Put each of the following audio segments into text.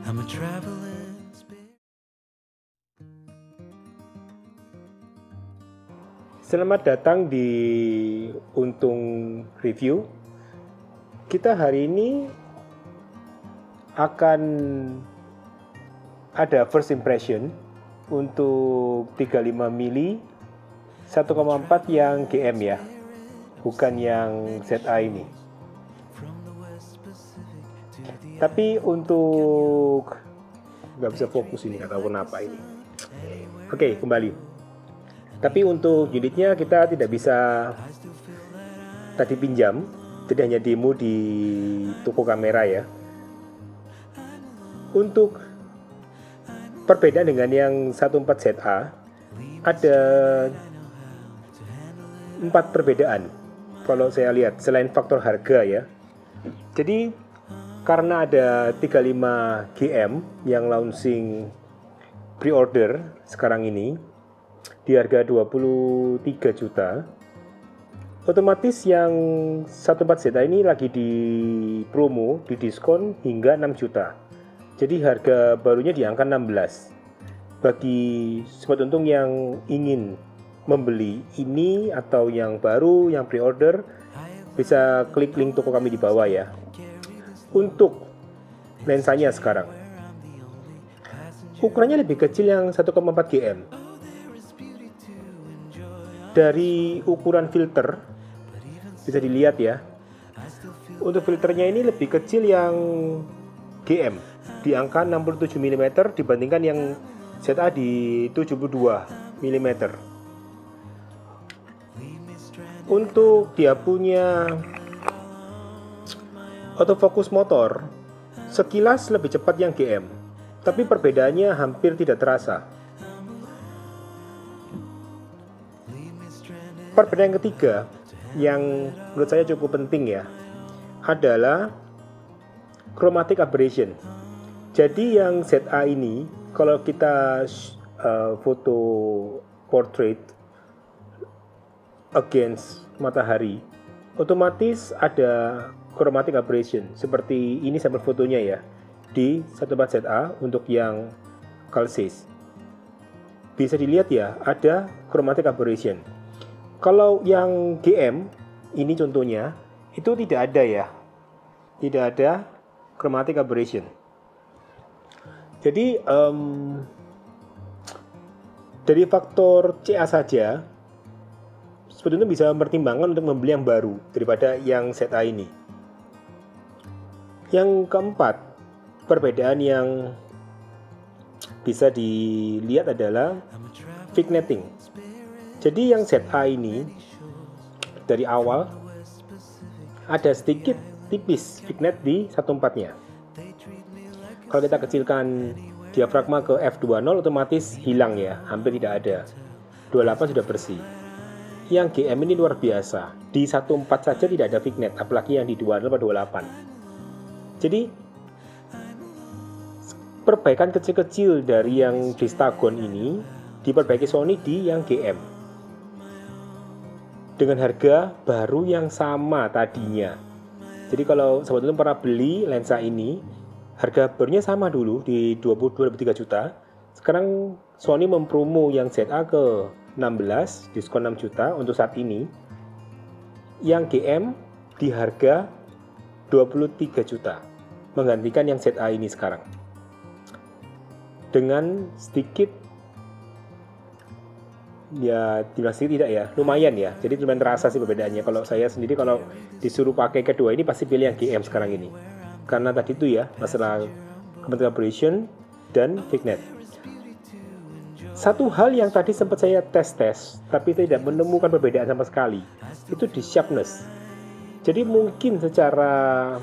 I'm a traveling spirit. Selamat datang di Untung Review. Kita hari ini akan ada first impression untuk 35 mili 1,4 yang GM ya, bukan yang ZA ini. Tapi untuk nggak bisa fokus ini, nggak tahu kenapa ini. Oke, kembali. Tapi untuk unitnya kita tidak bisa tadi pinjam, jadi hanya demo di toko kamera ya. Untuk perbedaan dengan yang 14ZA ada 4 perbedaan kalau saya lihat selain faktor harga ya. Jadi karena ada 35 GM yang launching pre-order sekarang ini di harga 23 juta, otomatis yang 14ZA ini lagi di promo, di diskon hingga 6 juta. Jadi harga barunya di angka 16. Bagi sobat untung yang ingin membeli ini atau yang baru, yang pre-order, bisa klik link toko kami di bawah ya. Untuk lensanya sekarang, ukurannya lebih kecil yang 1,4 GM. Dari ukuran filter bisa dilihat ya, untuk filternya ini lebih kecil yang GM di angka 67 mm dibandingkan yang ZA di 72 mm. Untuk dia punya autofocus motor sekilas lebih cepat yang GM, tapi perbedaannya hampir tidak terasa. Perbedaan yang ketiga yang menurut saya cukup penting ya adalah chromatic aberration. Jadi yang ZA ini kalau kita foto portrait against matahari, otomatis ada chromatic aberration seperti ini sampel fotonya ya di 14ZA untuk yang Calcis. Bisa dilihat ya ada chromatic aberration. Kalau yang GM ini contohnya itu tidak ada ya, tidak ada chromatic aberration. Jadi dari faktor CA saja sebetulnya bisa mempertimbangkan untuk membeli yang baru daripada yang ZA ini. Yang keempat, perbedaan yang bisa dilihat adalah vignetting. Jadi yang ZA ini dari awal ada sedikit tipis vignet di 14-nya. Kalau kita kecilkan diafragma ke f20 otomatis hilang ya, hampir tidak ada. 28 sudah bersih. Yang GM ini luar biasa. Di 14 saja tidak ada vignet, apalagi yang di 26 atau 28. Jadi perbaikan kecil-kecil dari yang Distagon ini diperbaiki Sony di yang GM dengan harga baru yang sama tadinya. Jadi kalau sobat untung pernah beli lensa ini, harga barunya sama dulu di 22-23 juta. Sekarang Sony mempromo yang ZA ke 16, diskon 6 juta untuk saat ini. Yang GM di harga 23 juta, menggantikan yang ZA ini sekarang. Dengan sedikit, ya dibilang sedikit tidak ya, lumayan ya. Jadi lumayan terasa sih perbedaannya. Kalau saya sendiri kalau disuruh pakai kedua ini pasti pilih yang GM sekarang ini. Karena tadi itu ya, masalah chromatic aberration dan vignet. Satu hal yang tadi sempat saya tes, tapi tidak menemukan perbedaan sama sekali, itu di sharpness. Jadi mungkin secara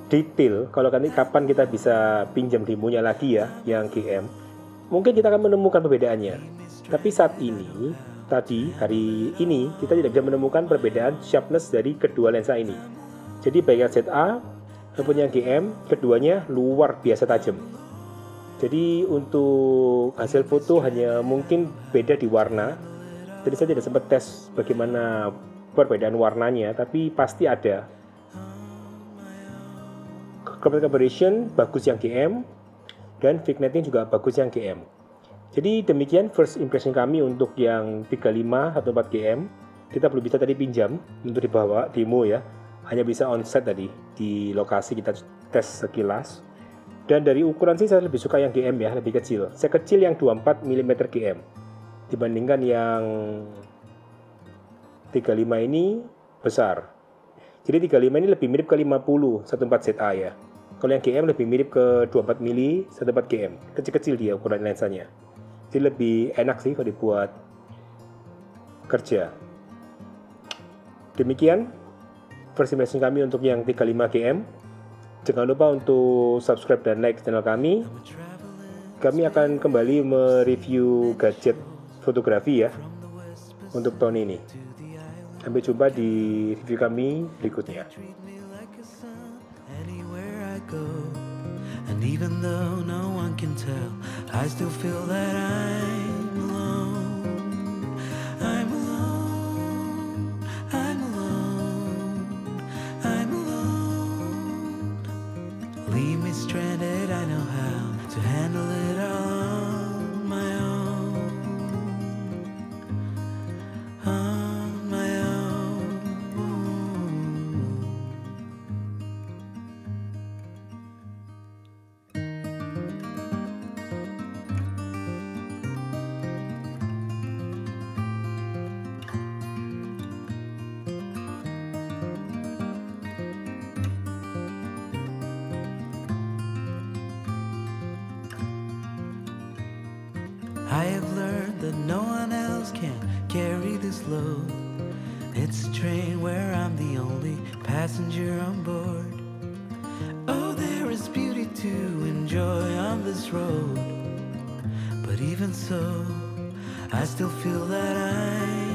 detail, kalau kapan kita bisa pinjam demonya lagi ya, yang GM, mungkin kita akan menemukan perbedaannya. Tapi saat ini, hari ini, kita tidak bisa menemukan perbedaan sharpness dari kedua lensa ini. Jadi baik yang ZA maupun yang GM, keduanya luar biasa tajam. Jadi untuk hasil foto hanya mungkin beda di warna. Jadi saya tidak sempat tes bagaimana perbedaan warnanya, tapi pasti ada. Corporate Collaboration bagus yang GM, dan vigneting juga bagus yang GM. Jadi demikian first impression kami untuk yang 35 atau 4 GM. Kita belum bisa tadi pinjam untuk dibawa demo ya, hanya bisa onsite tadi di lokasi kita tes sekilas. Dan dari ukuran sih saya lebih suka yang GM ya, lebih kecil. Saya kecil yang 24 mm GM dibandingkan yang 35 ini besar. Jadi 35 ini lebih mirip ke 50 14ZA ya. Kalau yang GM lebih mirip ke 24 mm 14 GM. Kecil-kecil dia ukuran lensanya. Jadi lebih enak sih kalau dibuat kerja. Demikian first impression kami untuk yang 35 GM. Jangan lupa untuk subscribe dan like channel kami. Kami akan kembali mereview gadget fotografi ya untuk tahun ini. Sampai jumpa di review kami berikutnya. And even though no one can tell, I still feel that I'm alone. I'm alone. I'm alone. I'm alone. Leave me stranded, I know how to handle it all on my own. On my own. I have learned that no one else can carry this load. It's a train where I'm the only passenger on board. Oh, there is beauty to enjoy on this road. But even so, I still feel that I'm